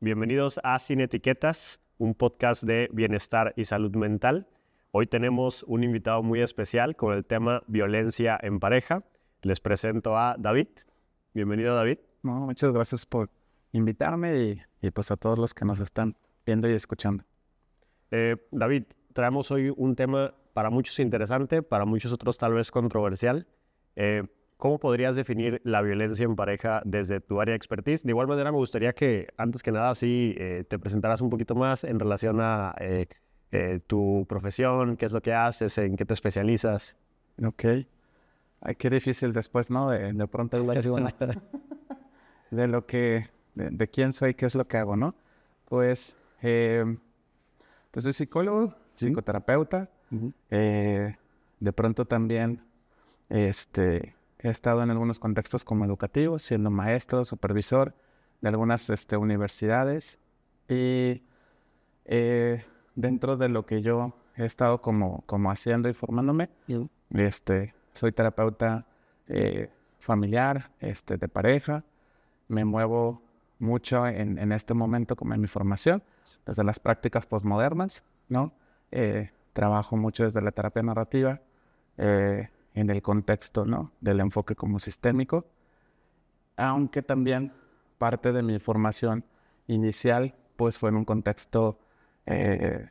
Bienvenidos a Sin Etiquetas, un podcast de bienestar y salud mental. Hoy tenemos un invitado muy especial con el tema violencia en pareja. Les presento a David. Bienvenido, David. No, muchas gracias por invitarme y pues a todos los que nos están viendo y escuchando. David, traemos hoy un tema para muchos interesante, para muchos otros tal vez controversial. ¿Cómo podrías definir la violencia en pareja desde tu área de expertise? De igual manera, me gustaría que, antes que nada, te presentaras un poquito más en relación a tu profesión, qué es lo que haces, en qué te especializas. Ok. Ay, qué difícil después, ¿no? De pronto hablar de lo que, de quién soy, qué es lo que hago, ¿no? Pues, pues soy psicólogo, psicoterapeuta. De pronto también, he estado en algunos contextos como educativos, siendo maestro, supervisor de algunas universidades. Y dentro de lo que yo he estado como haciendo y formándome, soy terapeuta familiar, de pareja. Me muevo mucho en este momento como en mi formación, desde las prácticas postmodernas, ¿no? Trabajo mucho desde la terapia narrativa, en el contexto, ¿no? Del enfoque como sistémico, aunque también parte de mi formación inicial pues fue en un contexto de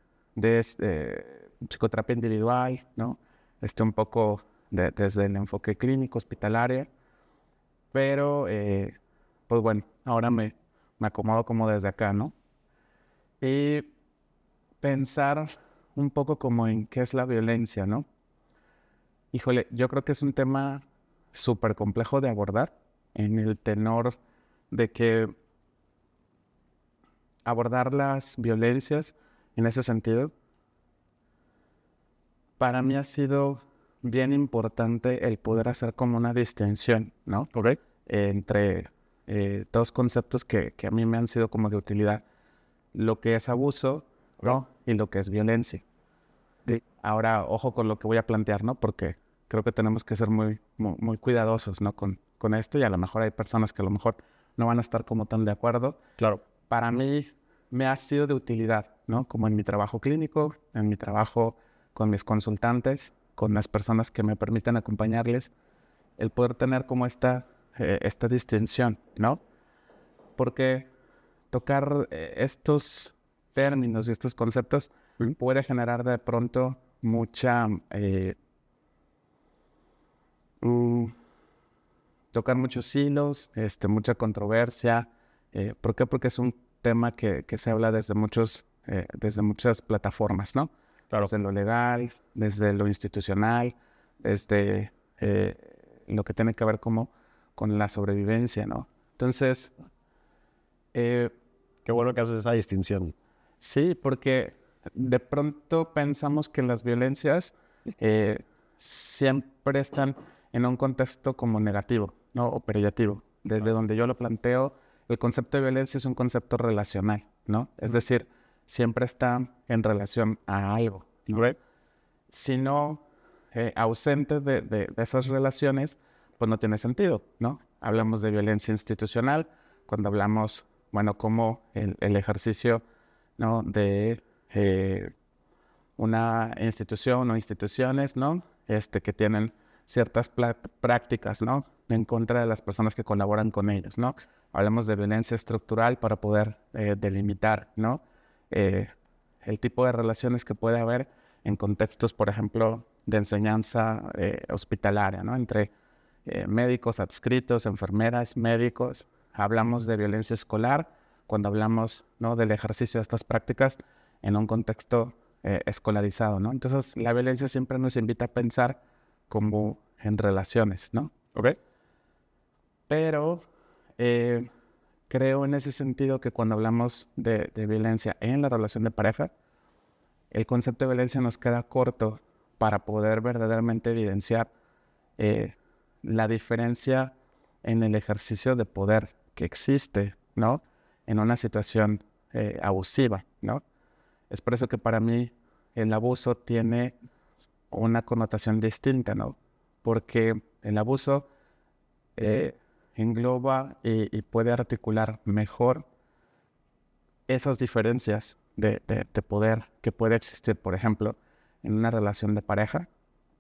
psicoterapia individual, ¿no? Un poco desde el enfoque clínico, hospitalario, pero pues bueno, ahora me acomodo como desde acá, ¿no? Y pensar un poco como en qué es la violencia, ¿no? Híjole, yo creo que es un tema súper complejo de abordar en el tenor de que abordar las violencias en ese sentido, para mí ha sido bien importante el poder hacer como una distinción, ¿no? Ok. Entre dos conceptos que a mí me han sido como de utilidad. Lo que es abuso, ¿no? Y lo que es violencia. Sí. Ahora, ojo con lo que voy a plantear, ¿no? Porque creo que tenemos que ser muy cuidadosos, ¿no? Con esto, y a lo mejor hay personas que a lo mejor no van a estar como tan de acuerdo. Claro. Para mí me ha sido de utilidad, ¿no? Como en mi trabajo clínico, en mi trabajo con mis consultantes, con las personas que me permiten acompañarles, el poder tener como esta distinción, ¿no? Porque tocar estos términos y estos conceptos puede generar de pronto mucha... tocar muchos hilos, mucha controversia. ¿Por qué? Porque es un tema que se habla desde muchas plataformas, ¿no? Claro. Desde lo legal, desde lo institucional, desde lo que tiene que ver como con la sobrevivencia, ¿no? Entonces, Qué bueno que haces esa distinción. sí, porque de pronto pensamos que las violencias siempre están en un contexto como negativo, ¿no? O peyorativo. Desde donde yo lo planteo, el concepto de violencia es un concepto relacional, ¿no? Es decir, siempre está en relación a algo, ¿no? Right. Si no, ausente de esas relaciones, pues no tiene sentido, ¿no? Hablamos de violencia institucional cuando hablamos, bueno, como el ejercicio, ¿no? De una institución o instituciones, ¿no? Que tienen ciertas prácticas, ¿no? En contra de las personas que colaboran con ellos, ¿no? Hablamos de violencia estructural para poder delimitar, ¿no? El tipo de relaciones que puede haber en contextos, por ejemplo, de enseñanza hospitalaria, ¿no? Entre médicos adscritos, enfermeras, médicos. Hablamos de violencia escolar cuando hablamos, ¿no? Del ejercicio de estas prácticas en un contexto escolarizado, ¿no? Entonces, la violencia siempre nos invita a pensar como en relaciones, ¿no? Ok. Pero creo en ese sentido que cuando hablamos de violencia en la relación de pareja, el concepto de violencia nos queda corto para poder verdaderamente evidenciar la diferencia en el ejercicio de poder que existe, ¿no? En una situación abusiva, ¿no? Es por eso que para mí el abuso tiene una connotación distinta, ¿no? Porque el abuso engloba y puede articular mejor esas diferencias de poder que puede existir, por ejemplo, en una relación de pareja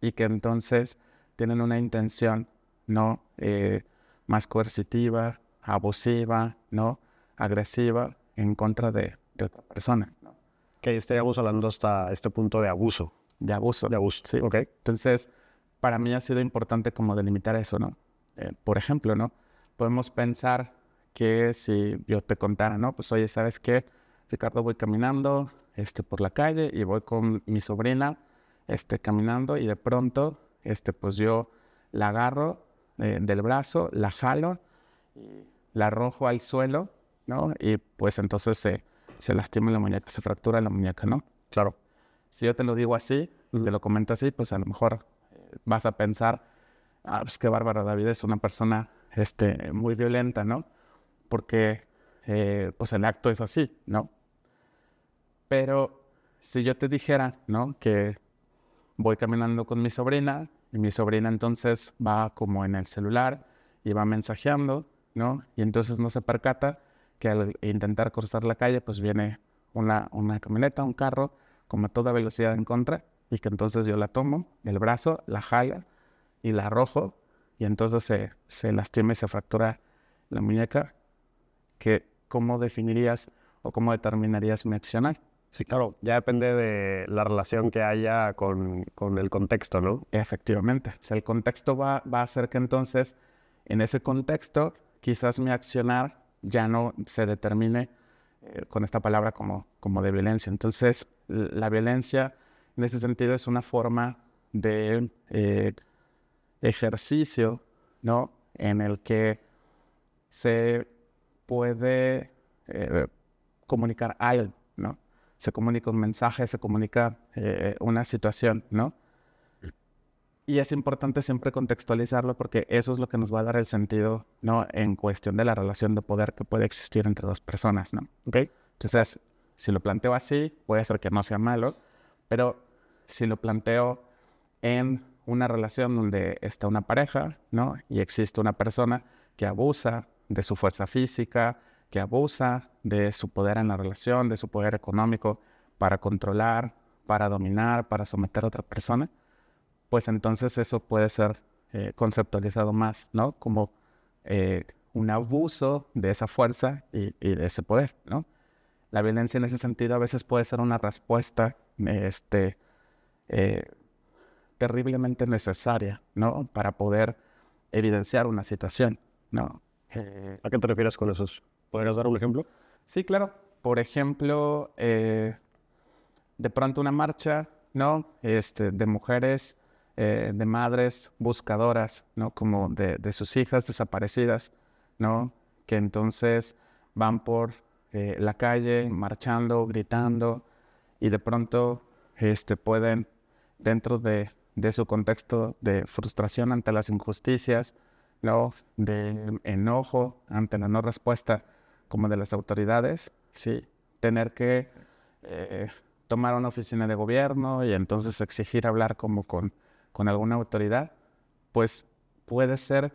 y que entonces tienen una intención, ¿no? Más coercitiva, abusiva, ¿no? Agresiva en contra de otra persona, ¿no? Que estaríamos hablando hasta este punto de abuso. De abuso. De abuso, Sí. ok. Entonces, para mí ha sido importante como delimitar eso, ¿no? Por ejemplo, ¿no? Podemos pensar que si yo te contara, ¿no? Pues, oye, ¿sabes qué? Ricardo, voy caminando por la calle y voy con mi sobrina caminando y de pronto, pues yo la agarro del brazo, la jalo, y la arrojo al suelo, ¿no? Y pues entonces se lastima la muñeca, se fractura la muñeca, ¿no? Claro. Si yo te lo digo así, te lo comento así, pues a lo mejor vas a pensar, pues qué bárbaro, David es una persona muy violenta, ¿no? Porque pues el acto es así, ¿no? Pero si yo te dijera, ¿no? Que voy caminando con mi sobrina y mi sobrina entonces va como en el celular y va mensajeando, ¿no? Y entonces no se percata que al intentar cruzar la calle pues viene una camioneta, un carro, como a toda velocidad en contra, y que entonces yo la tomo del brazo, la jalo y la arrojo, y entonces se lastima y se fractura la muñeca. ¿Cómo definirías o cómo determinarías mi accionar? Sí, claro. Ya depende de la relación que haya con el contexto, ¿no? Efectivamente. O sea, el contexto va a hacer que entonces, en ese contexto, quizás mi accionar ya no se determine con esta palabra como de violencia. Entonces, la violencia, en ese sentido, es una forma de ejercicio, ¿no? En el que se puede comunicar algo, ¿no? Se comunica un mensaje, se comunica una situación, ¿no? Y es importante siempre contextualizarlo porque eso es lo que nos va a dar el sentido, ¿no? En cuestión de la relación de poder que puede existir entre dos personas, ¿no? Ok. Entonces, si lo planteo así, puede ser que no sea malo, pero si lo planteo en una relación donde está una pareja, ¿no? Y existe una persona que abusa de su fuerza física, que abusa de su poder en la relación, de su poder económico para controlar, para dominar, para someter a otra persona, pues entonces eso puede ser conceptualizado más, ¿no? Como un abuso de esa fuerza y de ese poder, ¿no? La violencia en ese sentido a veces puede ser una respuesta eh, terriblemente necesaria, ¿no? Para poder evidenciar una situación, ¿no? ¿A qué te refieres con eso? ¿Podrías dar un ejemplo? Sí, claro. Por ejemplo, de pronto una marcha, ¿no? De mujeres, de madres buscadoras, ¿no? Como de sus hijas desaparecidas, ¿no? Que entonces van por la calle marchando, gritando y de pronto pueden, dentro de su contexto de frustración ante las injusticias, ¿no? De enojo ante la no respuesta como de las autoridades, ¿sí? Tener que tomar una oficina de gobierno y entonces exigir hablar como con alguna autoridad, pues puede ser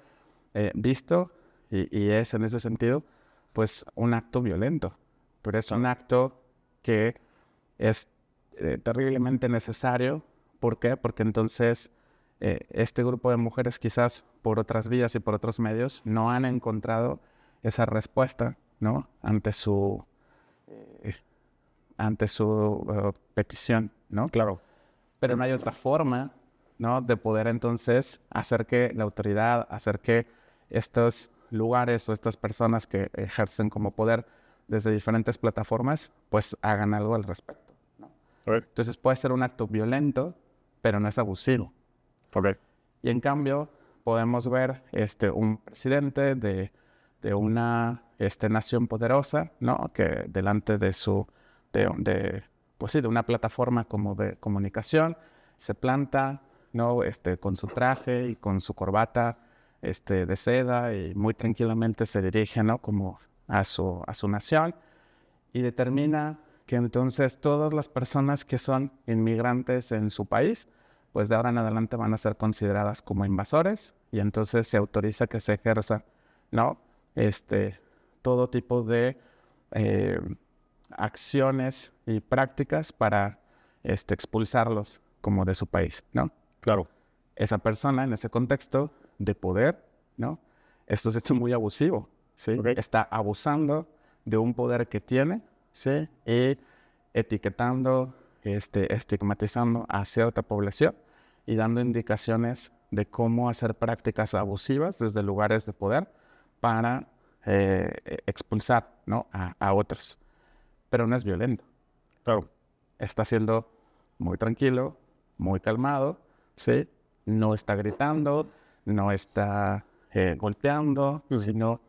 visto y es en ese sentido pues un acto violento, pero es un acto que es terriblemente necesario. ¿Por qué? Porque entonces este grupo de mujeres quizás por otras vías y por otros medios no han encontrado esa respuesta, ¿no? Ante su petición, ¿no? Claro. Pero no hay otra forma, ¿no? De poder entonces hacer que la autoridad, hacer que estos lugares o estas personas que ejercen como poder desde diferentes plataformas, pues hagan algo al respecto, ¿no? Ok. Entonces puede ser un acto violento, pero no es abusivo. Ok. Y en cambio podemos ver un presidente de una nación poderosa, ¿no? Que delante de pues sí, de una plataforma como de comunicación, se planta, ¿no? Con su traje y con su corbata de seda y muy tranquilamente se dirige, ¿no? Como a su nación y determina que entonces todas las personas que son inmigrantes en su país, pues de ahora en adelante van a ser consideradas como invasores y entonces se autoriza que se ejerza, ¿no? Todo tipo de acciones y prácticas para expulsarlos como de su país, ¿no? Claro. Esa persona en ese contexto de poder, ¿no? Esto es hecho muy abusivo, ¿sí? Okay. Está abusando de un poder que tiene, ¿sí? Y etiquetando, estigmatizando a cierta población y dando indicaciones de cómo hacer prácticas abusivas desde lugares de poder para expulsar, ¿no? a otros. Pero no es violento. Claro. Está siendo muy tranquilo, muy calmado, ¿sí? No está gritando, no está golpeando, sino,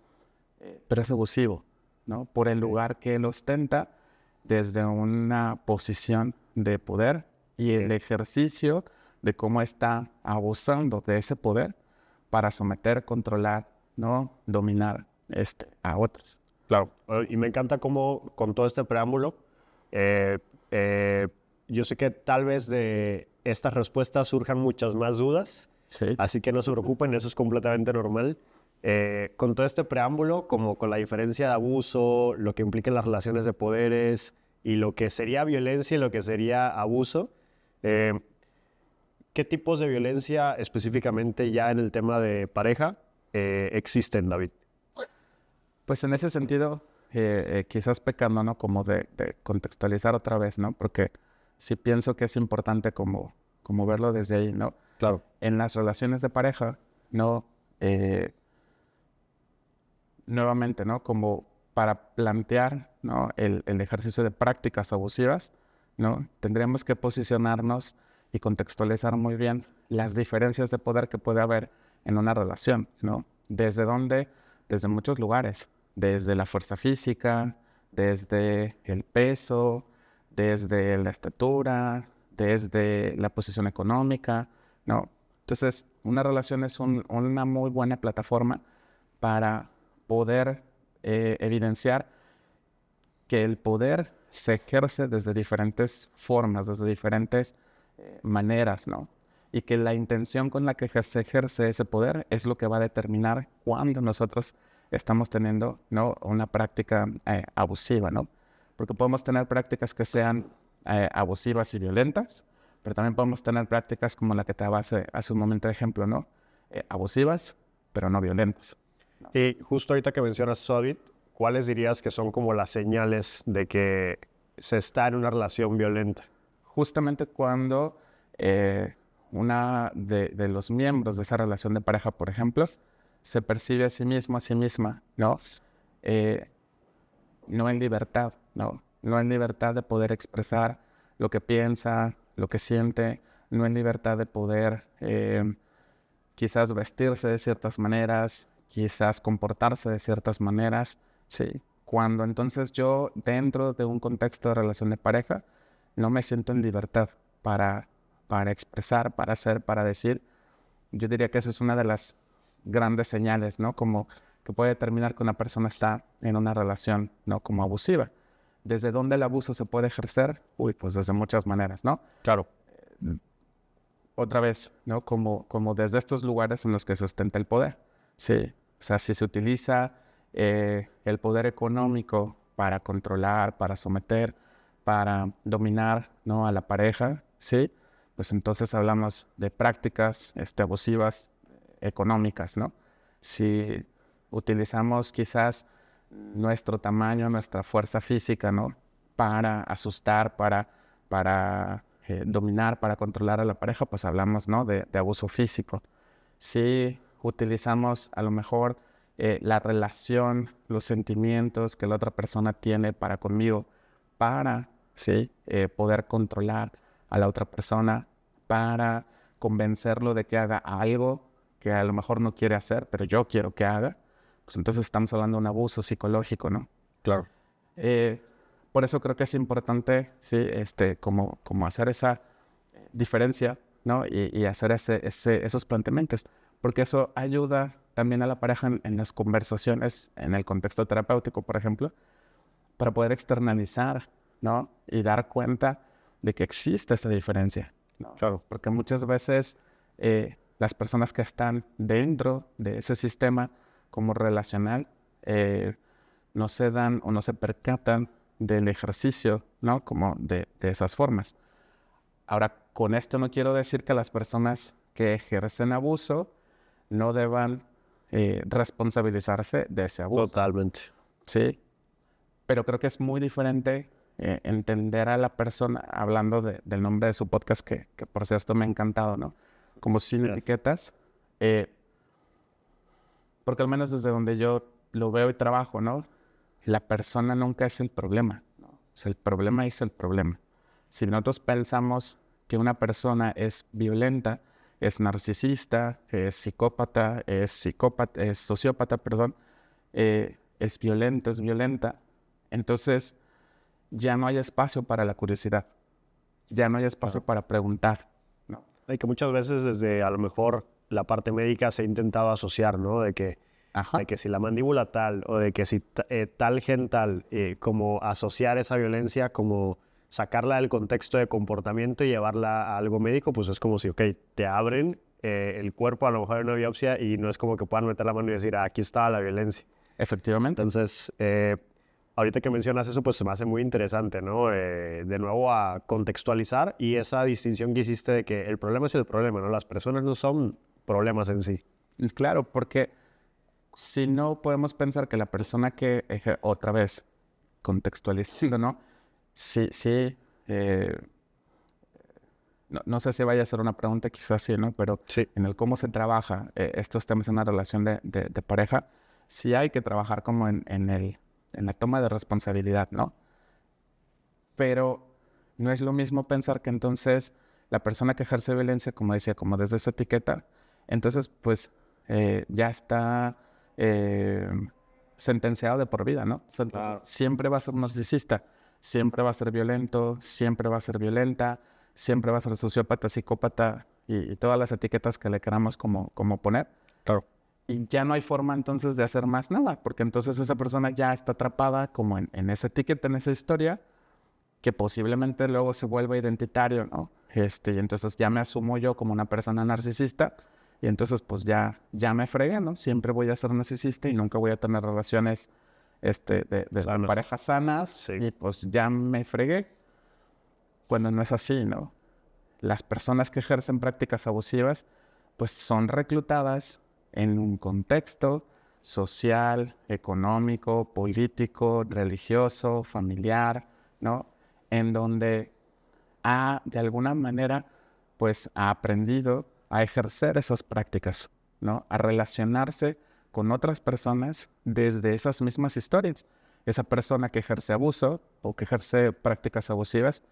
pero es abusivo, ¿no? Por el lugar que él ostenta desde una posición de poder y el ejercicio de cómo está abusando de ese poder para someter, controlar, ¿no? Dominar a otros. Claro. Y me encanta cómo con todo este preámbulo, eh, yo sé que tal vez de estas respuestas surjan muchas más dudas, Sí. así que no se preocupen, eso es completamente normal. Con todo este preámbulo, como con la diferencia de abuso, lo que implican las relaciones de poderes y lo que sería violencia y lo que sería abuso, ¿qué tipos de violencia específicamente ya en el tema de pareja existen, David? Pues en ese sentido, quizás pecando, ¿no? Como de contextualizar otra vez, ¿no? Porque sí pienso que es importante como verlo desde ahí, ¿no? Claro. En las relaciones de pareja, ¿no? Nuevamente, ¿no? Como para plantear, ¿no? el ejercicio de prácticas abusivas, ¿no? Tendríamos que posicionarnos y contextualizar muy bien las diferencias de poder que puede haber en una relación, ¿no? ¿Desde dónde? Desde muchos lugares. Desde la fuerza física, desde el peso, desde la estatura, desde la posición económica, ¿no? Entonces, una relación es una muy buena plataforma para poder evidenciar que el poder se ejerce desde diferentes formas, desde diferentes maneras, ¿no? Y que la intención con la que se ejerce ese poder es lo que va a determinar cuándo nosotros estamos teniendo, ¿no? una práctica abusiva, ¿no? Porque podemos tener prácticas que sean abusivas y violentas, pero también podemos tener prácticas como la que te daba hace un momento de ejemplo, ¿no? Abusivas, pero no violentas. Y justo ahorita que mencionas David, ¿cuáles dirías que son como las señales de que se está en una relación violenta? Justamente cuando una de los miembros de esa relación de pareja, por ejemplo, se percibe a sí mismo, a sí misma, ¿no? No en libertad, ¿no? No en libertad de poder expresar lo que piensa, lo que siente, no en libertad de poder quizás vestirse de ciertas maneras, quizás comportarse de ciertas maneras, ¿sí? Cuando entonces yo, dentro de un contexto de relación de pareja, no me siento en libertad para expresar, para hacer, para decir, yo diría que eso es una de las grandes señales, ¿no? Como que puede determinar que una persona está en una relación, ¿no? Como abusiva. ¿Desde dónde el abuso se puede ejercer? Uy, pues desde muchas maneras, ¿no? Claro. Otra vez, ¿no? Como desde estos lugares en los que se ostenta el poder, ¿sí? O sea, si se utiliza el poder económico para controlar, para someter, para dominar, ¿no? a la pareja, ¿sí? Pues entonces hablamos de prácticas abusivas económicas, ¿no? Si utilizamos quizás nuestro tamaño, nuestra fuerza física, ¿no? Para asustar, para dominar, para controlar a la pareja, pues hablamos, ¿no? de abuso físico. Si utilizamos a lo mejor la relación, los sentimientos que la otra persona tiene para conmigo, para ¿sí? Poder controlar a la otra persona, para convencerlo de que haga algo que a lo mejor no quiere hacer, pero yo quiero que haga, pues entonces estamos hablando de un abuso psicológico, ¿no? Claro. Por eso creo que es importante, sí, como hacer esa diferencia, ¿no? Y hacer esos planteamientos, porque eso ayuda también a la pareja en las conversaciones, en el contexto terapéutico, por ejemplo, para poder externalizar, ¿no? Y dar cuenta de que existe esa diferencia, ¿no? Claro. Porque muchas veces las personas que están dentro de ese sistema como relacional no se dan o no se percatan del ejercicio, ¿no? Como de esas formas. Ahora, con esto no quiero decir que las personas que ejercen abuso no deban responsabilizarse de ese abuso. Totalmente. Sí, pero creo que es muy diferente entender a la persona, hablando del nombre de su podcast, que por cierto me ha encantado, ¿no? Como sin etiquetas, porque al menos desde donde yo lo veo y trabajo, ¿no? La persona nunca es el problema, ¿no? O sea, el problema es el problema. Si nosotros pensamos que una persona es violenta, es narcisista, es psicópata, es sociópata, perdón, es violento, es violenta, entonces ya no hay espacio para la curiosidad, ya no hay espacio para preguntar, ¿no? Y que muchas veces desde a lo mejor la parte médica se ha intentado asociar, ¿no? De que si la mandíbula tal o de que si tal gen tal, como asociar esa violencia, como sacarla del contexto de comportamiento y llevarla a algo médico, pues es como si, ok, te abren el cuerpo a lo mejor en una biopsia y no es como que puedan meter la mano y decir, aquí estaba la violencia. Efectivamente. Entonces, ahorita que mencionas eso, pues se me hace muy interesante, ¿no? De nuevo a contextualizar y esa distinción que hiciste de que el problema es el problema, ¿no? Las personas no son problemas en sí. Claro, porque si no podemos pensar que la persona que, otra vez, contextualizando, ¿no? Sí, no sé si vaya a ser una pregunta, quizás sí, ¿no? Pero sí, en el cómo se trabaja estos temas en una relación de pareja, sí hay que trabajar como en la toma de responsabilidad, ¿no? Pero no es lo mismo pensar que entonces la persona que ejerce violencia, como decía, como desde esa etiqueta, entonces pues ya está sentenciado de por vida, ¿no? O sea, entonces, siempre va a ser narcisista, siempre va a ser violento, siempre va a ser violenta, siempre va a ser sociópata, psicópata y todas las etiquetas que le queramos como poner. claro. Y ya no hay forma entonces de hacer más nada, porque entonces esa persona ya está atrapada como en esa etiqueta, en esa historia, que posiblemente luego se vuelva identitario, ¿no? Y entonces ya me asumo yo como una persona narcisista y entonces pues ya me fregué, ¿no? Siempre voy a ser narcisista y nunca voy a tener relaciones de parejas sanas, sí. Y pues ya me fregué, cuando no es así, ¿no? Las personas que ejercen prácticas abusivas pues son reclutadas en un contexto social, económico, político, religioso, familiar, ¿no? En donde de alguna manera, pues ha aprendido a ejercer esas prácticas, ¿no? A relacionarse con otras personas desde esas mismas historias. Esa persona que ejerce abuso o que ejerce prácticas abusivas,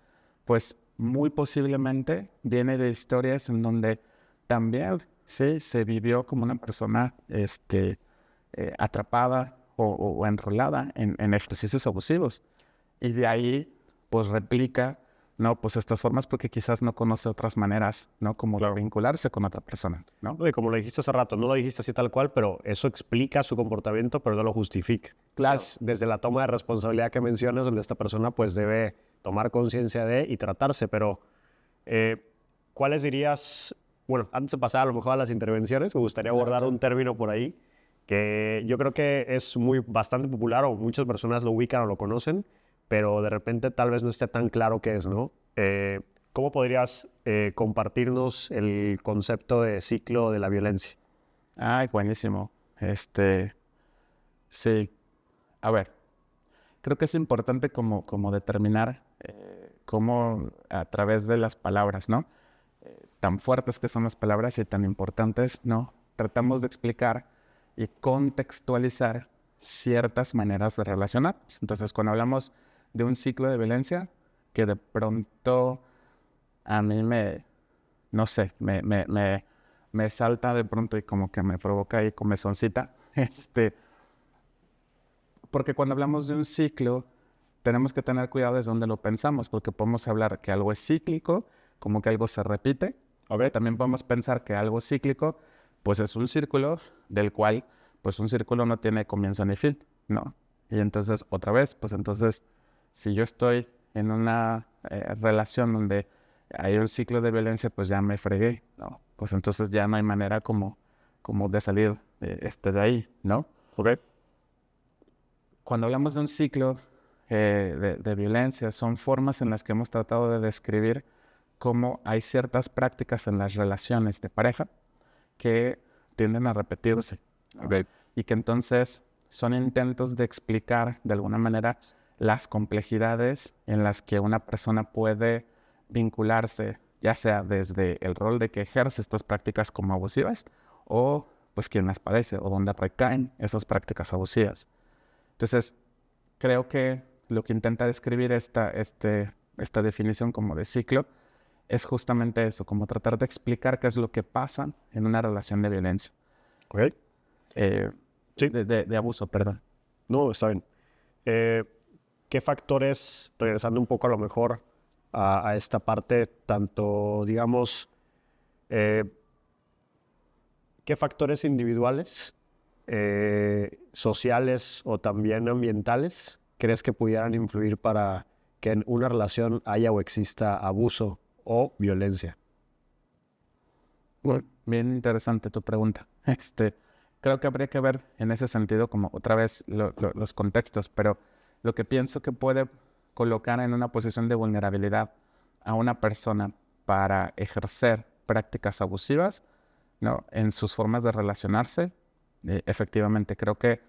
pues muy posiblemente viene de historias en donde también sí se vivió como una persona atrapada o enrolada en ejercicios abusivos. Y de ahí, pues replica, ¿no? Pues estas formas porque quizás no conoce otras maneras, ¿no? Como de vincularse con otra persona, ¿no? Y como lo dijiste hace rato, no lo dijiste así tal cual, pero eso explica su comportamiento, pero no lo justifica. Claro. Es desde la toma de responsabilidad que mencionas, donde esta persona pues debe tomar conciencia de y tratarse, pero ¿cuáles dirías? Bueno, antes de pasar a lo mejor a las intervenciones, me gustaría abordar un término por ahí que yo creo que es bastante popular o muchas personas lo ubican o lo conocen, pero de repente tal vez no esté tan claro qué es, ¿no? ¿Cómo podrías compartirnos el concepto de ciclo de la violencia? Ay, buenísimo. Sí. A ver, creo que es importante como determinar cómo a través de las palabras, ¿no? Tan fuertes que son las palabras y tan importantes, ¿no? Tratamos de explicar y contextualizar ciertas maneras de relacionarnos. Entonces, cuando hablamos de un ciclo de violencia, que de pronto a mí no sé, me salta de pronto y como que me provoca ahí comezoncita, porque cuando hablamos de un ciclo, tenemos que tener cuidado desde dónde lo pensamos, porque podemos hablar que algo es cíclico, como que algo se repite. Okay. También podemos pensar que algo cíclico, pues es un círculo del cual, pues un círculo no tiene comienzo ni fin, ¿no? Y entonces, otra vez, pues entonces, si yo estoy en una relación donde hay un ciclo de violencia, pues ya me fregué, ¿no? Pues entonces ya no hay manera como de salir de ahí, ¿no? Okay. Cuando hablamos de un ciclo de violencia son formas en las que hemos tratado de describir cómo hay ciertas prácticas en las relaciones de pareja que tienden a repetirse, ¿no? Ok. Y que entonces son intentos de explicar de alguna manera las complejidades en las que una persona puede vincularse, ya sea desde el rol de que ejerce estas prácticas como abusivas o pues quien las padece o donde recaen esas prácticas abusivas. Entonces, creo que lo que intenta describir esta definición como de ciclo es justamente eso, como tratar de explicar qué es lo que pasa en una relación de violencia. Ok. Sí. De abuso, perdón. No, está bien. ¿Qué factores, regresando un poco a lo mejor a esta parte, tanto, digamos, qué factores individuales, sociales o también ambientales crees que pudieran influir para que en una relación haya o exista abuso o violencia? Bien interesante tu pregunta. Creo que habría que ver en ese sentido como otra vez los contextos, pero lo que pienso que puede colocar en una posición de vulnerabilidad a una persona para ejercer prácticas abusivas, ¿no? En sus formas de relacionarse, efectivamente creo que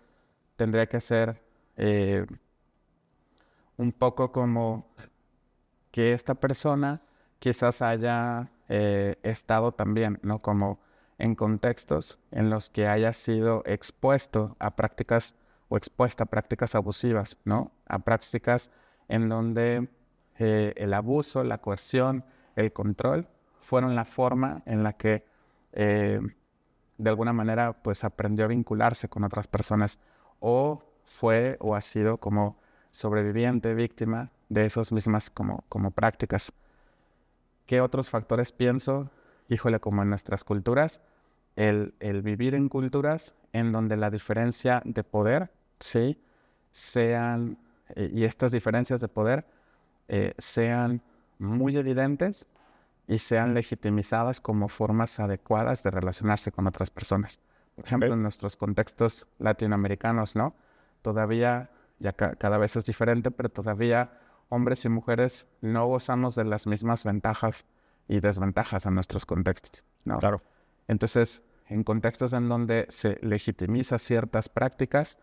tendría que ser un poco como que esta persona quizás haya estado también, ¿no? Como en contextos en los que haya sido expuesto a prácticas o expuesta a prácticas abusivas, ¿no? A prácticas en donde el abuso, la coerción, el control fueron la forma en la que de alguna manera pues aprendió a vincularse con otras personas o fue o ha sido como sobreviviente, víctima de esas mismas como prácticas. ¿Qué otros factores pienso? Híjole, como en nuestras culturas, el vivir en culturas en donde la diferencia de poder, sí, sean, y estas diferencias de poder sean muy evidentes y sean legitimizadas como formas adecuadas de relacionarse con otras personas. Por ejemplo, en nuestros contextos latinoamericanos, ¿no? Todavía, ya cada vez es diferente, pero todavía hombres y mujeres no gozamos de las mismas ventajas y desventajas en nuestros contextos, ¿no? Claro. Entonces, en contextos en donde se legitimiza ciertas prácticas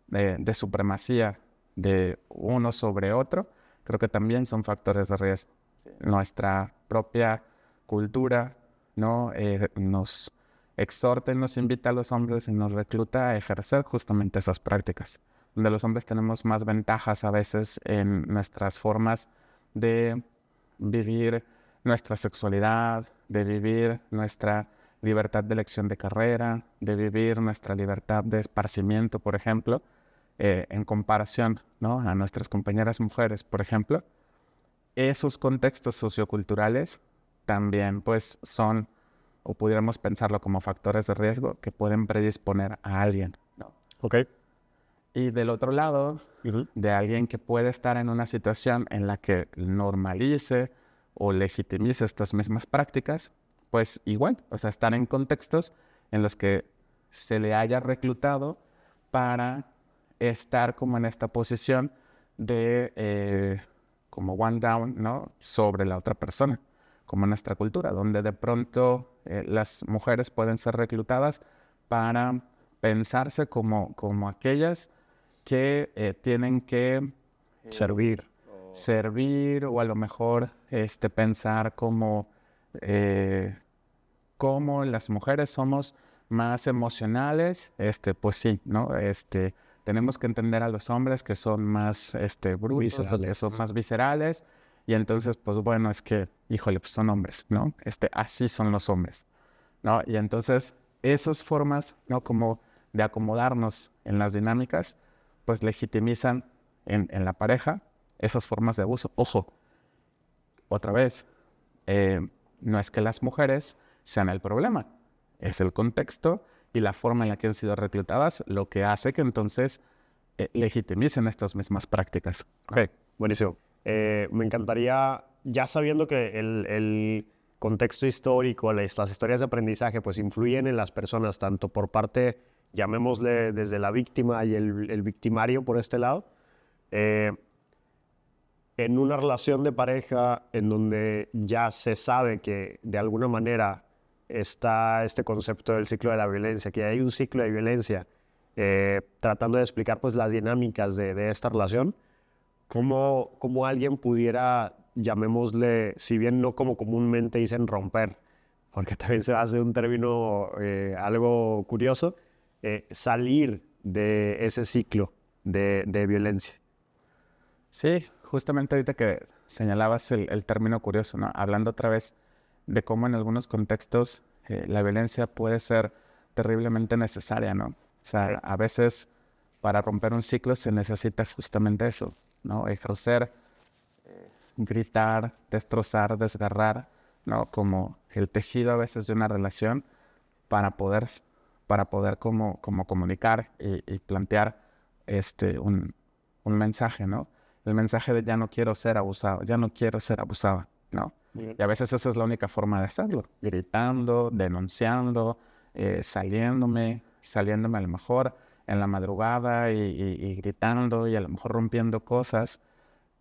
de supremacía de uno sobre otro, creo que también son factores de riesgo. Nuestra propia cultura, ¿no? Nos exhorta y nos invita a los hombres y nos recluta a ejercer justamente esas prácticas, donde los hombres tenemos más ventajas a veces en nuestras formas de vivir nuestra sexualidad, de vivir nuestra libertad de elección de carrera, de vivir nuestra libertad de esparcimiento, por ejemplo, en comparación, ¿no? A nuestras compañeras mujeres, por ejemplo. Esos contextos socioculturales también pues son, o pudiéramos pensarlo como factores de riesgo que pueden predisponer a alguien, ¿no? Ok. Y del otro lado, de alguien que puede estar en una situación en la que normalice o legitimice estas mismas prácticas, pues igual, o sea, estar en contextos en los que se le haya reclutado para estar como en esta posición de como one down, ¿no? Sobre la otra persona, como en nuestra cultura, donde de pronto las mujeres pueden ser reclutadas para pensarse como aquellas que tienen que Servir. servir o a lo mejor pensar como las mujeres somos más emocionales, pues sí, ¿no? Tenemos que entender a los hombres que son más brutos, Viscerales. que son más viscerales, y entonces, pues bueno, es que, híjole, pues son hombres, ¿no? Así son los hombres, ¿no? Y entonces, esas formas, ¿no? Como de acomodarnos en las dinámicas, pues legitimizan en la pareja esas formas de abuso. Ojo, otra vez, no es que las mujeres sean el problema, es el contexto y la forma en la que han sido reclutadas lo que hace que entonces legitimicen estas mismas prácticas. Ok, buenísimo. Me encantaría, ya sabiendo que el contexto histórico, las historias de aprendizaje, pues influyen en las personas, tanto por parte, llamémosle desde la víctima y el victimario por este lado, en una relación de pareja en donde ya se sabe que de alguna manera está este concepto del ciclo de la violencia, que hay un ciclo de violencia, tratando de explicar pues las dinámicas de esta relación, cómo alguien pudiera, llamémosle, si bien no como comúnmente dicen romper, porque también se hace un término algo curioso, salir de ese ciclo de violencia. Sí, justamente ahorita que señalabas el término curioso, ¿no? Hablando otra vez de cómo en algunos contextos la violencia puede ser terriblemente necesaria, ¿no? O sea, a veces para romper un ciclo se necesita justamente eso, ¿no? Ejercer, gritar, destrozar, desgarrar, ¿no? Como el tejido a veces de una relación para poder, como comunicar y plantear un mensaje, ¿no? El mensaje de ya no quiero ser abusado, ya no quiero ser abusada, ¿no? Bien. Y a veces esa es la única forma de hacerlo, gritando, denunciando, saliéndome a lo mejor en la madrugada y gritando y a lo mejor rompiendo cosas,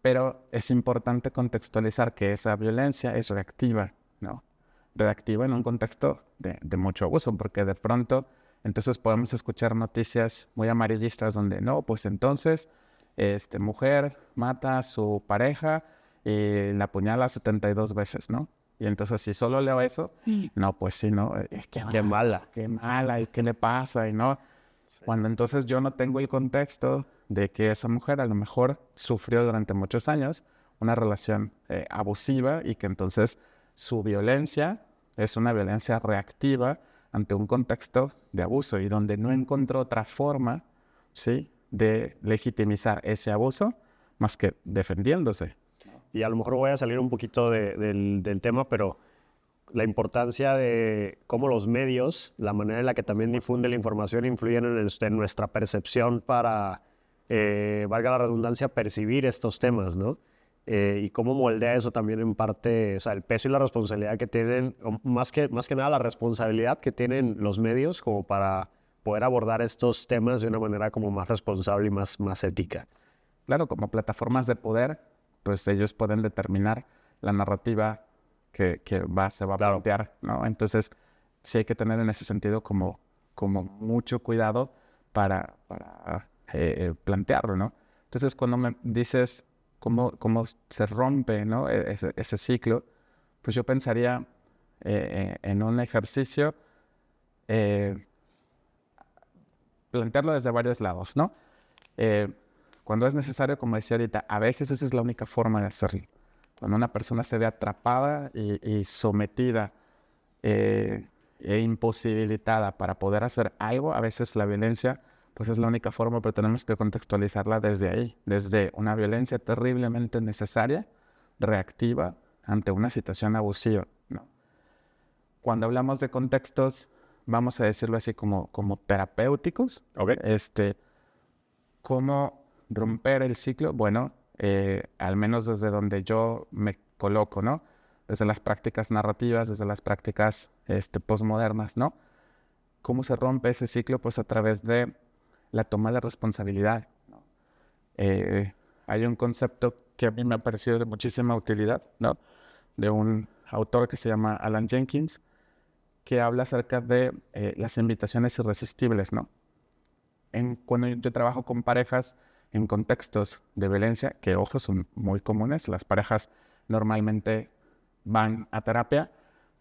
pero es importante contextualizar que esa violencia es reactiva, ¿no? Reactiva en un contexto de mucho abuso, porque de pronto entonces podemos escuchar noticias muy amarillistas donde no, pues entonces mujer mata a su pareja y la apuñala 72 veces, ¿no? Y entonces si solo leo eso, no, pues sí, ¿no? Qué mala. Qué mala, ¿y qué le pasa? Y no, cuando entonces yo no tengo el contexto de que esa mujer a lo mejor sufrió durante muchos años una relación abusiva y que entonces su violencia es una violencia reactiva ante un contexto de abuso y donde no encontró otra forma, ¿sí?, de legitimizar ese abuso más que defendiéndose. Y a lo mejor voy a salir un poquito del tema, pero la importancia de cómo los medios, la manera en la que también difunden la información, influyen en nuestra percepción para, valga la redundancia, percibir estos temas, ¿no? Y cómo moldea eso también en parte, o sea, el peso y la responsabilidad que tienen, o más que nada la responsabilidad que tienen los medios como para poder abordar estos temas de una manera como más responsable y más ética. Claro, como plataformas de poder, pues ellos pueden determinar la narrativa que se va a Claro. plantear, ¿no? Entonces, sí hay que tener en ese sentido como mucho cuidado para plantearlo, ¿no? Entonces, cuando me dices cómo se rompe, ¿no?, ese ciclo, pues yo pensaría en un ejercicio, plantearlo desde varios lados, ¿no? Cuando es necesario, como decía ahorita, a veces esa es la única forma de hacerlo. Cuando una persona se ve atrapada y sometida e imposibilitada para poder hacer algo, a veces la violencia pues es la única forma, pero tenemos que contextualizarla desde ahí, desde una violencia terriblemente necesaria, reactiva ante una situación abusiva, ¿no? Cuando hablamos de contextos, vamos a decirlo así como terapéuticos, Ok. ¿cómo romper el ciclo? Bueno, al menos desde donde yo me coloco, ¿no? Desde las prácticas narrativas, desde las prácticas postmodernas, ¿no? ¿Cómo se rompe ese ciclo? Pues a través de la toma de responsabilidad, ¿no? Hay un concepto que a mí me ha parecido de muchísima utilidad, ¿no?, de un autor que se llama Alan Jenkins, que habla acerca de las invitaciones irresistibles, ¿no? Cuando yo trabajo con parejas en contextos de violencia, que ojo, son muy comunes, las parejas normalmente van a terapia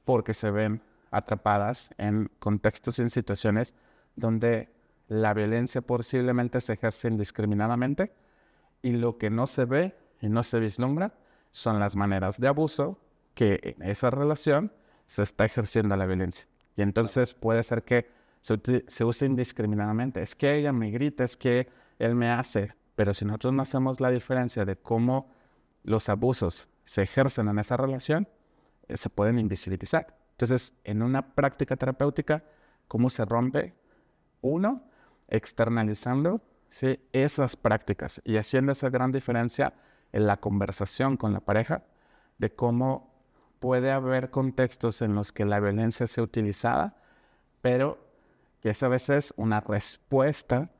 porque se ven atrapadas en contextos y en situaciones donde la violencia posiblemente se ejerce indiscriminadamente y lo que no se ve y no se vislumbra son las maneras de abuso que en esa relación se está ejerciendo la violencia. Y entonces puede ser que se use indiscriminadamente. Es que ella me grita, es que él me hace. Pero si nosotros no hacemos la diferencia de cómo los abusos se ejercen en esa relación, se pueden invisibilizar. Entonces, en una práctica terapéutica, ¿cómo se rompe? Uno, externalizando, ¿sí?, esas prácticas y haciendo esa gran diferencia en la conversación con la pareja de cómo puede haber contextos en los que la violencia sea utilizada, pero que es a veces una respuesta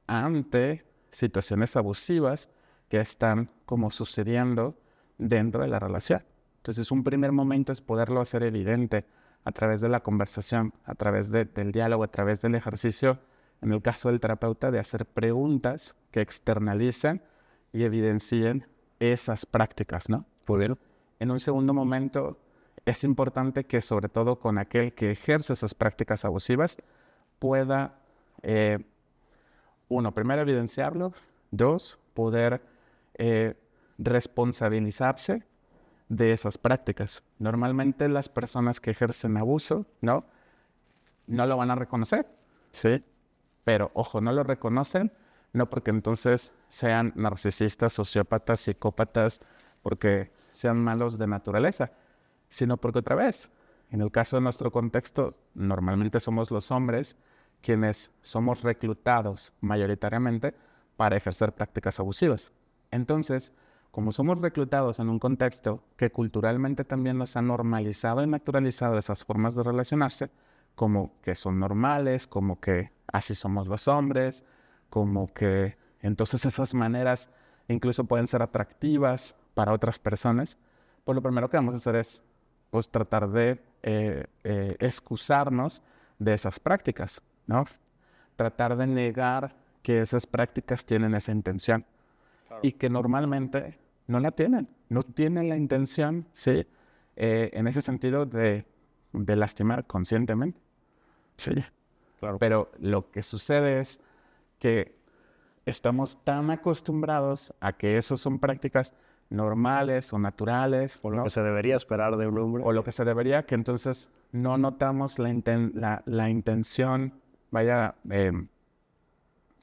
ante situaciones abusivas que están como sucediendo dentro de la relación. Entonces, un primer momento es poderlo hacer evidente a través de la conversación, a través del diálogo, a través del ejercicio, en el caso del terapeuta, de hacer preguntas que externalicen y evidencien esas prácticas, ¿no? Muy bien. En un segundo momento, es importante que, sobre todo con aquel que ejerce esas prácticas abusivas, pueda, uno, primero evidenciarlo, dos, poder responsabilizarse de esas prácticas. Normalmente las personas que ejercen abuso, ¿no? No lo van a reconocer, ¿sí? Pero, ojo, no lo reconocen, no porque entonces sean narcisistas, sociópatas, psicópatas, porque sean malos de naturaleza, sino porque otra vez, en el caso de nuestro contexto, normalmente somos los hombres quienes somos reclutados mayoritariamente para ejercer prácticas abusivas. Entonces, como somos reclutados en un contexto que culturalmente también nos ha normalizado y naturalizado esas formas de relacionarse, como que son normales, como que así somos los hombres, como que entonces esas maneras incluso pueden ser atractivas para otras personas, pues lo primero que vamos a hacer es pues, tratar de excusarnos de esas prácticas, ¿no? Tratar de negar que esas prácticas tienen esa intención. Claro. Y que normalmente no la tienen, no tienen la intención, ¿sí? En ese sentido de lastimar conscientemente. Sí. Claro. Pero lo que sucede es que estamos tan acostumbrados a que eso son prácticas normales o naturales. O lo que se debería esperar de un hombre. O lo que se debería, que entonces no notamos la intención, vaya,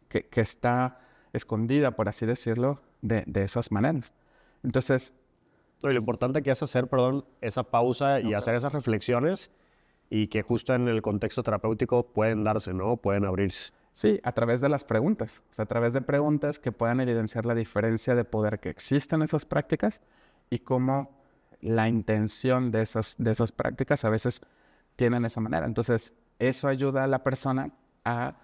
que está escondida, por así decirlo, de esas maneras. Entonces... Y lo importante que es hacer, esa pausa y hacer esas reflexiones y que justo en el contexto terapéutico pueden darse, ¿no? Pueden abrirse. Sí, a través de las preguntas. O sea, a través de preguntas que puedan evidenciar la diferencia de poder que existen esas prácticas y cómo la intención de esas prácticas a veces tienen esa manera. Entonces, eso ayuda a la persona a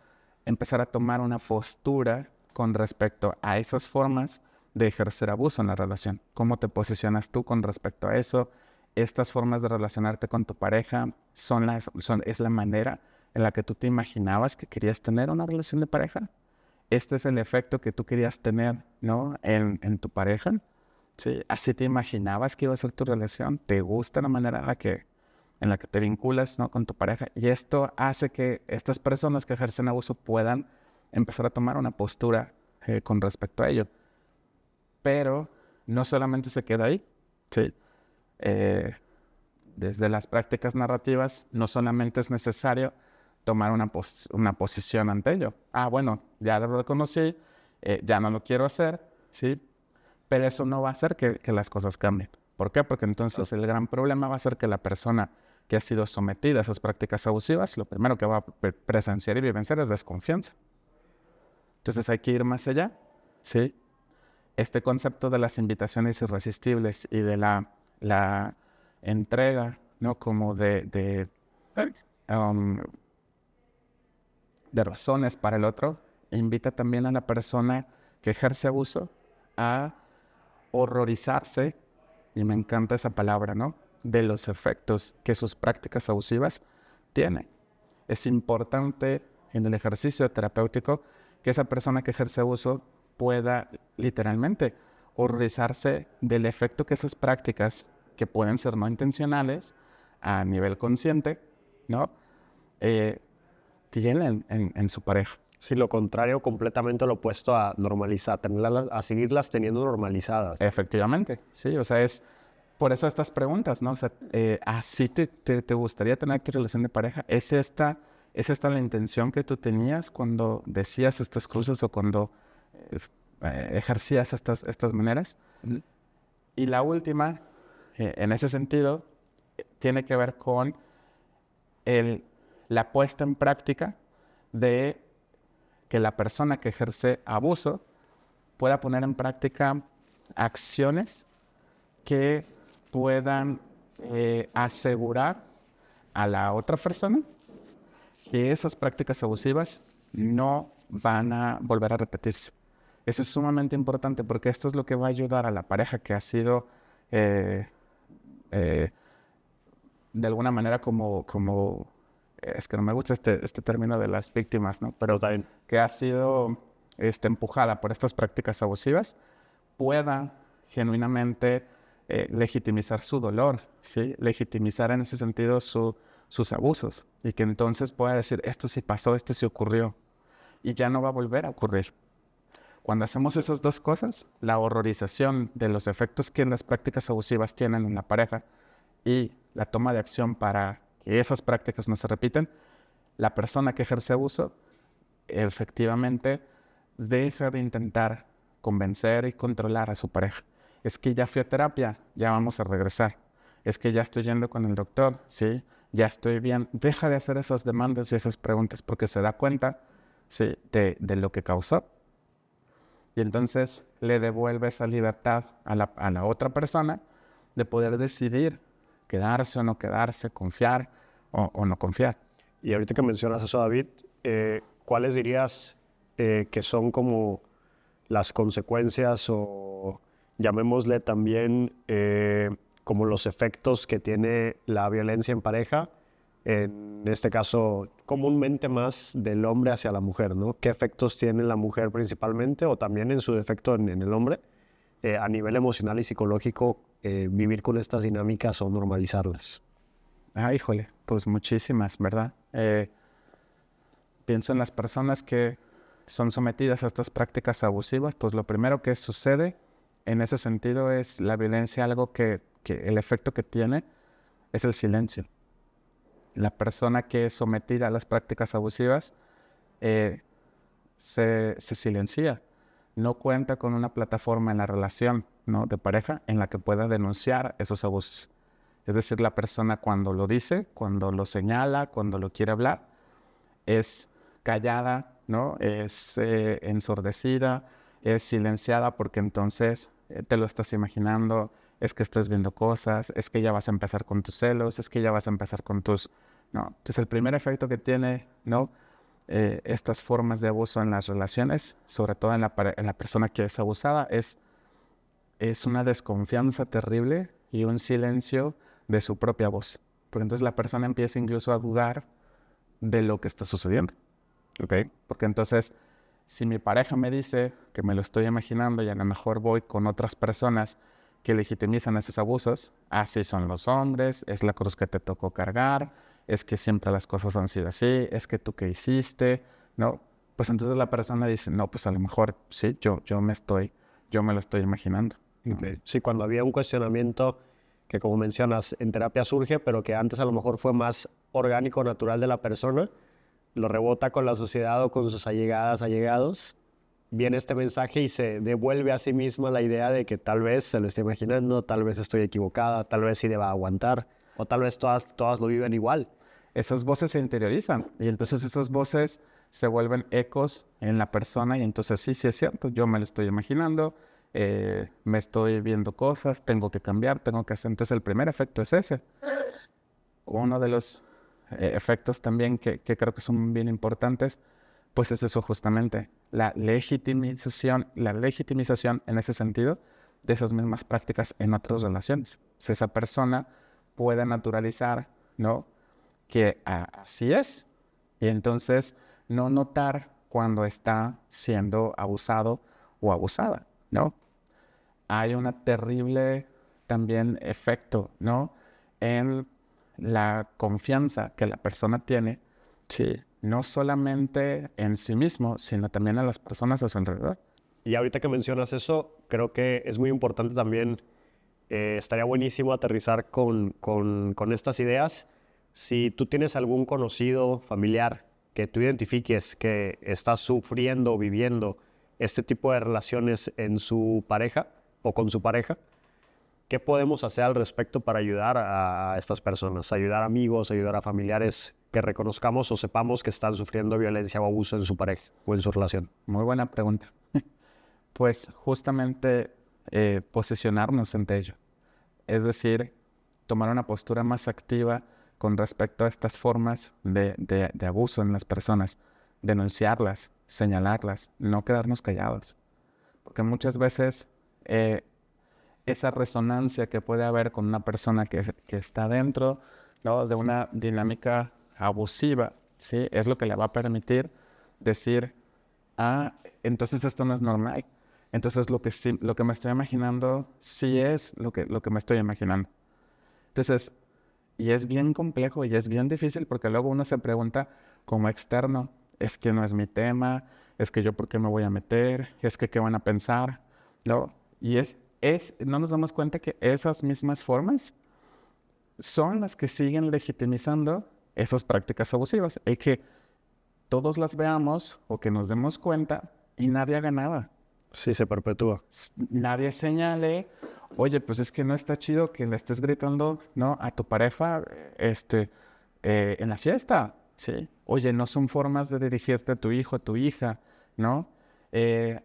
empezar a tomar una postura con respecto a esas formas de ejercer abuso en la relación. ¿Cómo te posicionas tú con respecto a eso? Estas formas de relacionarte con tu pareja es la manera en la que tú te imaginabas que querías tener una relación de pareja. Este es el efecto que tú querías tener, ¿no? en tu pareja. ¿Sí? Así te imaginabas que iba a ser tu relación. ¿Te gusta la manera en la que te vinculas, ¿no? con tu pareja? Y esto hace que estas personas que ejercen abuso puedan empezar a tomar una postura con respecto a ello. Pero no solamente se queda ahí, ¿sí? Desde las prácticas narrativas no solamente es necesario tomar una posición ante ello. Bueno, ya lo reconocí, ya no lo quiero hacer, ¿sí? Pero eso no va a hacer que las cosas cambien. ¿Por qué? Porque entonces el gran problema va a ser que la persona que ha sido sometida a esas prácticas abusivas, lo primero que va a presenciar y vivenciar es desconfianza. Entonces hay que ir más allá, ¿sí? Este concepto de las invitaciones irresistibles y de la entrega, ¿no? Como de razones para el otro, invita también a la persona que ejerce abuso a horrorizarse, y me encanta esa palabra, ¿no? De los efectos que sus prácticas abusivas tienen. Es importante en el ejercicio terapéutico que esa persona que ejerce abuso pueda literalmente horrorizarse del efecto que esas prácticas, que pueden ser no intencionales, a nivel consciente, ¿no? Tienen en su pareja. Sí, lo contrario, completamente lo opuesto a normalizar, a seguirlas teniendo normalizadas. Efectivamente, sí, o sea, es por eso estas preguntas, ¿no? O sea, ¿así te gustaría tener tu relación de pareja? ¿Es esta la intención que tú tenías cuando decías estas cosas o cuando ejercías estas maneras? Y la última, en ese sentido, tiene que ver con la puesta en práctica de que la persona que ejerce abuso pueda poner en práctica acciones que puedan asegurar a la otra persona que esas prácticas abusivas no van a volver a repetirse. Eso es sumamente importante porque esto es lo que va a ayudar a la pareja que ha sido eh, eh, de alguna manera es que no me gusta este término de las víctimas, ¿no? Pero Está bien. que ha sido empujada por estas prácticas abusivas, pueda genuinamente legitimizar su dolor, ¿sí? Legitimizar en ese sentido sus abusos y que entonces pueda decir, esto sí pasó, esto sí ocurrió y ya no va a volver a ocurrir. Cuando hacemos esas dos cosas, la horrorización de los efectos que las prácticas abusivas tienen en la pareja y la toma de acción para que esas prácticas no se repitan, la persona que ejerce abuso efectivamente deja de intentar convencer y controlar a su pareja. Es que ya fui a terapia, ya vamos a regresar. Es que ya estoy yendo con el doctor, ¿sí? Ya estoy bien. Deja de hacer esas demandas y esas preguntas porque se da cuenta, ¿sí? de lo que causó. Y entonces le devuelve esa libertad a la otra persona de poder decidir quedarse o no quedarse, confiar o no confiar. Y ahorita que mencionas eso, David, ¿cuáles dirías que son como las consecuencias o llamémosle también como los efectos que tiene la violencia en pareja? En este caso, comúnmente más del hombre hacia la mujer, ¿no? ¿Qué efectos tiene la mujer principalmente o también en su defecto en el hombre a nivel emocional y psicológico vivir con estas dinámicas o normalizarlas? Híjole, pues muchísimas, ¿verdad? Pienso en las personas que son sometidas a estas prácticas abusivas, pues lo primero que sucede en ese sentido es la violencia, algo que el efecto que tiene es el silencio. La persona que es sometida a las prácticas abusivas se silencia. No cuenta con una plataforma en la relación, ¿no? de pareja en la que pueda denunciar esos abusos. Es decir, la persona cuando lo dice, cuando lo señala, cuando lo quiere hablar, es callada, ¿no? Es ensordecida, es silenciada porque entonces te lo estás imaginando, es que estás viendo cosas, es que ya vas a empezar con tus celos, es que ya vas a empezar con tus... ¿no? Entonces el primer efecto que tiene, ¿no? Estas formas de abuso en las relaciones, sobre todo en la persona que es abusada, es una desconfianza terrible y un silencio de su propia voz. Porque entonces la persona empieza incluso a dudar de lo que está sucediendo. Okay. Porque entonces, si mi pareja me dice que me lo estoy imaginando y a lo mejor voy con otras personas que legitimizan esos abusos, así son los hombres, es la cruz que te tocó cargar, es que siempre las cosas han sido así, es que tú qué hiciste, ¿no? Pues entonces la persona dice, no, pues a lo mejor sí, yo me lo estoy imaginando. Okay. Sí, cuando había un cuestionamiento que, como mencionas, en terapia surge, pero que antes a lo mejor fue más orgánico, natural de la persona, lo rebota con la sociedad o con sus allegados, viene este mensaje y se devuelve a sí misma la idea de que tal vez se lo esté imaginando, tal vez estoy equivocada, tal vez sí deba aguantar, o tal vez todas lo viven igual. Esas voces se interiorizan y entonces esas voces se vuelven ecos en la persona y entonces sí es cierto, yo me lo estoy imaginando, me estoy viendo cosas, tengo que cambiar, tengo que hacer. Entonces el primer efecto es ese. Uno de los efectos también que creo que son bien importantes, pues es eso justamente, la legitimización en ese sentido de esas mismas prácticas en otras relaciones. Si esa persona puede naturalizar, ¿no? que así es, y entonces no notar cuando está siendo abusado o abusada, ¿no? Hay un terrible también efecto, ¿no? En la confianza que la persona tiene, sí, no solamente en sí mismo, sino también en las personas a su alrededor. Y ahorita que mencionas eso, creo que es muy importante también, estaría buenísimo aterrizar con estas ideas. Si tú tienes algún conocido, familiar, que tú identifiques que está sufriendo o viviendo este tipo de relaciones en su pareja o con su pareja, ¿qué podemos hacer al respecto para ayudar a estas personas? Ayudar a amigos, ayudar a familiares que reconozcamos o sepamos que están sufriendo violencia o abuso en su pareja o en su relación. Muy buena pregunta. Pues justamente posicionarnos ante ello. Es decir, tomar una postura más activa con respecto a estas formas de abuso en las personas, denunciarlas, señalarlas, no quedarnos callados. porque muchas veces esa resonancia que puede haber con una persona que está dentro, ¿no?, de una dinámica abusiva, ¿sí?, es lo que le va a permitir decir, entonces esto no es normal. Entonces lo que me estoy imaginando sí es lo que me estoy imaginando. Entonces, y es bien complejo y es bien difícil porque luego uno se pregunta como externo, es que no es mi tema, es que yo por qué me voy a meter, es que qué van a pensar, ¿no? Y no nos damos cuenta que esas mismas formas son las que siguen legitimizando esas prácticas abusivas. Y que todos las veamos o que nos demos cuenta y nadie haga nada. Sí, se perpetúa. Nadie señale, oye, pues es que no está chido que le estés gritando, ¿no?, a tu pareja en la fiesta, ¿sí? Oye, no son formas de dirigirte a tu hijo, a tu hija, ¿no?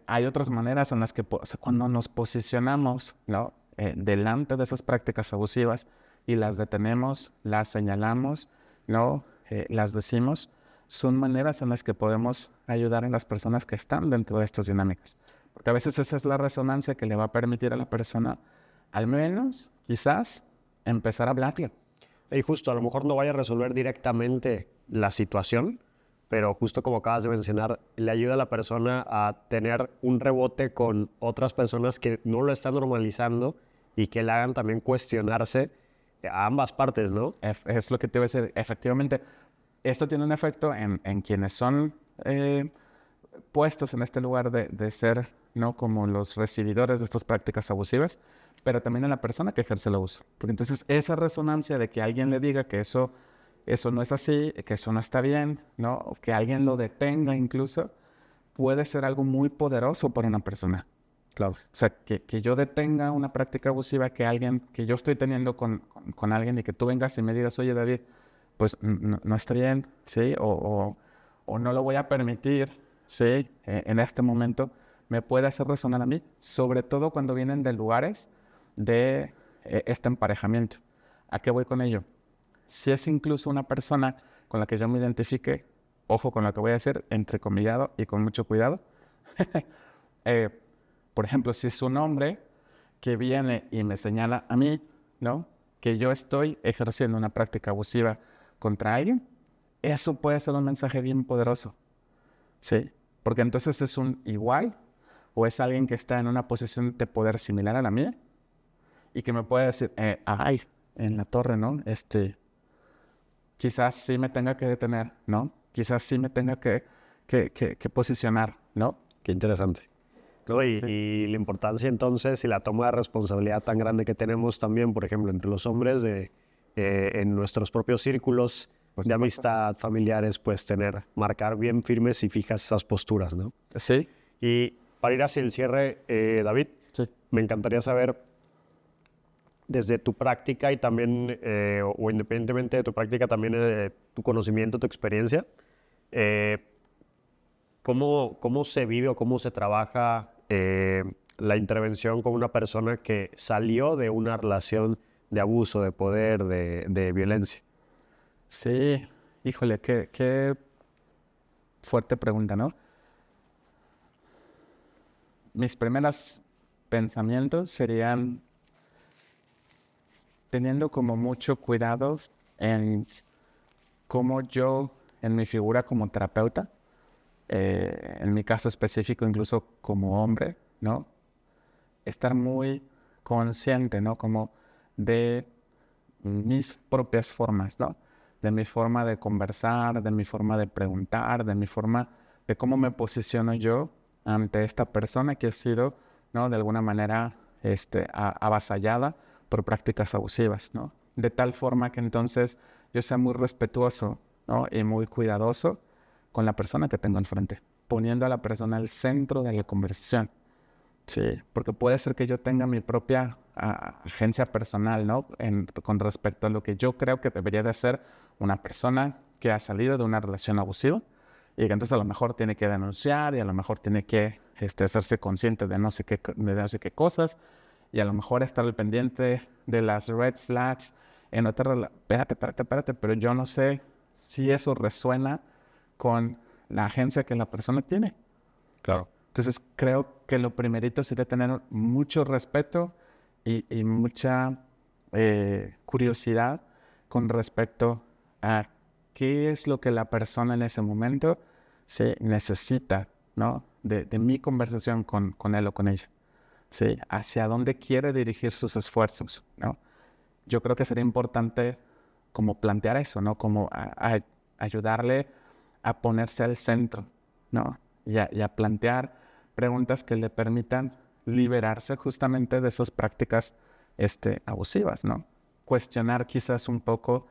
Hay otras maneras en las que cuando nos posicionamos, ¿no?, delante de esas prácticas abusivas y las detenemos, las señalamos, ¿no?, las decimos, son maneras en las que podemos ayudar a las personas que están dentro de estas dinámicas. Porque a veces esa es la resonancia que le va a permitir a la persona, al menos, quizás, empezar a hablarle. Y justo, a lo mejor no vaya a resolver directamente la situación, pero justo como acabas de mencionar, le ayuda a la persona a tener un rebote con otras personas que no lo están normalizando y que le hagan también cuestionarse a ambas partes, ¿no? Es lo que te iba a decir. Efectivamente, esto tiene un efecto en quienes son puestos en este lugar de ser, ¿no?, como los recibidores de estas prácticas abusivas, pero también en la persona que ejerce el abuso. Porque entonces esa resonancia de que alguien le diga que eso no es así, que eso no está bien, ¿no?, o que alguien lo detenga incluso, puede ser algo muy poderoso para una persona. Claro. O sea, que yo detenga una práctica abusiva que yo estoy teniendo con alguien y que tú vengas y me digas, oye, David, pues no está bien, ¿sí? O no lo voy a permitir, ¿sí?, en este momento, me puede hacer resonar a mí, sobre todo cuando vienen de lugares de este emparejamiento. ¿A qué voy con ello? Si es incluso una persona con la que yo me identifique, ojo con lo que voy a decir, entrecomillado y con mucho cuidado. Por ejemplo, si es un hombre que viene y me señala a mí, ¿no?, que yo estoy ejerciendo una práctica abusiva contra alguien, eso puede ser un mensaje bien poderoso, ¿sí? Porque entonces es un igual o es alguien que está en una posición de poder similar a la mía y que me puede decir, en la torre, ¿no? Quizás sí me tenga que detener, ¿no? Quizás sí me tenga que posicionar, ¿no? Qué interesante. ¿No? Sí. Y la importancia entonces y la toma de responsabilidad tan grande que tenemos también, por ejemplo, entre los hombres en nuestros propios círculos de amistad, familiares, pues marcar bien firmes y fijas esas posturas, ¿no? Sí. Y para ir hacia el cierre, David, Sí. me encantaría saber, desde tu práctica y también, o independientemente de tu práctica, también tu conocimiento, tu experiencia, ¿cómo se vive o cómo se trabaja la intervención con una persona que salió de una relación de abuso, de poder, de violencia? Sí, híjole, qué fuerte pregunta, ¿no? Mis primeros pensamientos serían teniendo como mucho cuidado en cómo yo, en mi figura como terapeuta, en mi caso específico incluso como hombre, ¿no?, estar muy consciente, ¿no?, como de mis propias formas, ¿no?, de mi forma de conversar, de mi forma de preguntar, de mi forma de cómo me posiciono yo ante esta persona que ha sido, ¿no?, de alguna manera avasallada por prácticas abusivas, ¿no? De tal forma que entonces yo sea muy respetuoso, ¿no?, y muy cuidadoso con la persona que tengo enfrente, poniendo a la persona al centro de la conversación. Sí, porque puede ser que yo tenga mi propia agencia personal, ¿no?, con respecto a lo que yo creo que debería de ser una persona que ha salido de una relación abusiva y que entonces a lo mejor tiene que denunciar y a lo mejor tiene que hacerse consciente de no sé qué cosas y a lo mejor estar al pendiente de las red flags en otra relación. Espérate, pero yo no sé si eso resuena con la agencia que la persona tiene. Claro. Entonces, creo que lo primerito sería tener mucho respeto y mucha curiosidad con respecto a qué es lo que la persona en ese momento se necesita, ¿no? De mi conversación con él o con ella, ¿sí? Hacia dónde quiere dirigir sus esfuerzos, ¿no? Yo creo que sería importante como plantear eso, ¿no? Como ayudarle a ponerse al centro, ¿no? Y a plantear preguntas que le permitan liberarse justamente de esas prácticas abusivas, ¿no? Cuestionar quizás un poco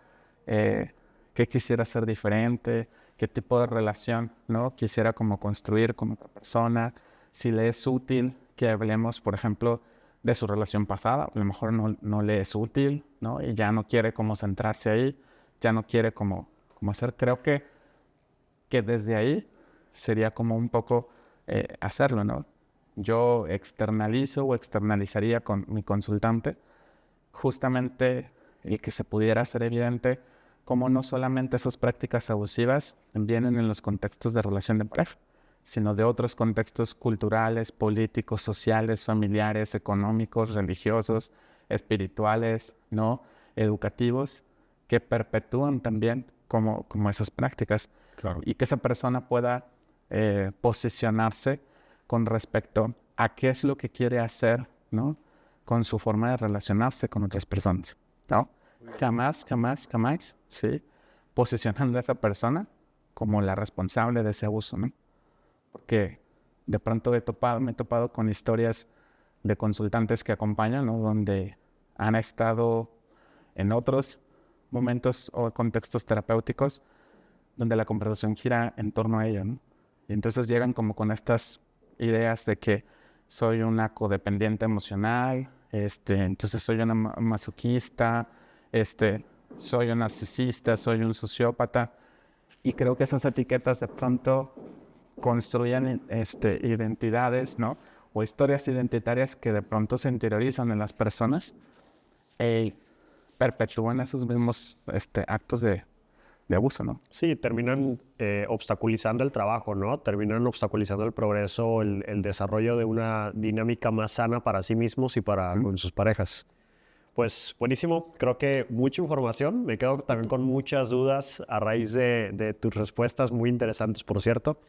qué quisiera hacer diferente, qué tipo de relación, ¿no? Quisiera como construir con otra persona, si le es útil que hablemos, por ejemplo, de su relación pasada, a lo mejor no le es útil, ¿no? Y ya no quiere como centrarse ahí, ya no quiere como hacer. Creo que desde ahí sería como un poco hacerlo, ¿no? Yo externalizo o externalizaría con mi consultante justamente el que se pudiera hacer evidente cómo no solamente esas prácticas abusivas vienen en los contextos de relación de pareja, sino de otros contextos culturales, políticos, sociales, familiares, económicos, religiosos, espirituales, ¿no? Educativos, que perpetúan también como esas prácticas. Claro. Y que esa persona pueda posicionarse con respecto a qué es lo que quiere hacer, ¿no? Con su forma de relacionarse con otras personas, ¿no? Jamás, ¿sí? Posicionando a esa persona como la responsable de ese abuso, ¿no? Porque de pronto me he topado con historias de consultantes que acompañan, ¿no? Donde han estado en otros momentos o contextos terapéuticos donde la conversación gira en torno a ello, ¿no? Y entonces llegan como con estas ideas de que soy una codependiente emocional, entonces soy una masoquista, soy un narcisista, soy un sociópata. Y creo que esas etiquetas de pronto construyen identidades, ¿no? O historias identitarias que de pronto se interiorizan en las personas y perpetúan esos mismos actos de abuso, ¿no? Sí, terminan obstaculizando el trabajo, ¿no? Terminan obstaculizando el progreso, el desarrollo de una dinámica más sana para sí mismos y para con sus parejas. Pues buenísimo, creo que mucha información. Me quedo también con muchas dudas a raíz de tus respuestas, muy interesantes, por cierto.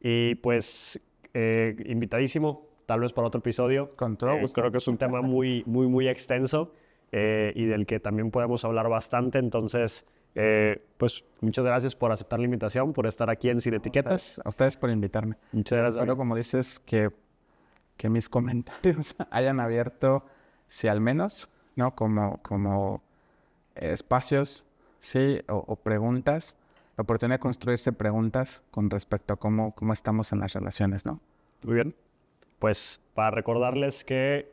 Y pues invitadísimo, tal vez para otro episodio. Con todo gusto. Creo que es un tema muy extenso y del que también podemos hablar bastante. Entonces, pues muchas gracias por aceptar la invitación, por estar aquí en Sin Etiquetas. A ustedes por invitarme. Muchas gracias. Espero, como dices, que mis comentarios hayan abierto, si al menos, ¿no? Como espacios, sí, o preguntas, la oportunidad de construirse preguntas con respecto a cómo estamos en las relaciones, ¿no? Muy bien. Pues para recordarles que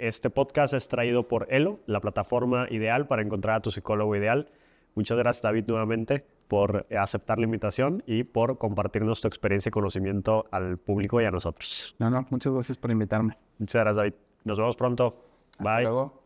este podcast es traído por Elo, la plataforma ideal para encontrar a tu psicólogo ideal. Muchas gracias, David, nuevamente por aceptar la invitación y por compartirnos tu experiencia y conocimiento al público y a nosotros. No, muchas gracias por invitarme. Muchas gracias, David. Nos vemos pronto. Bye. Hasta luego.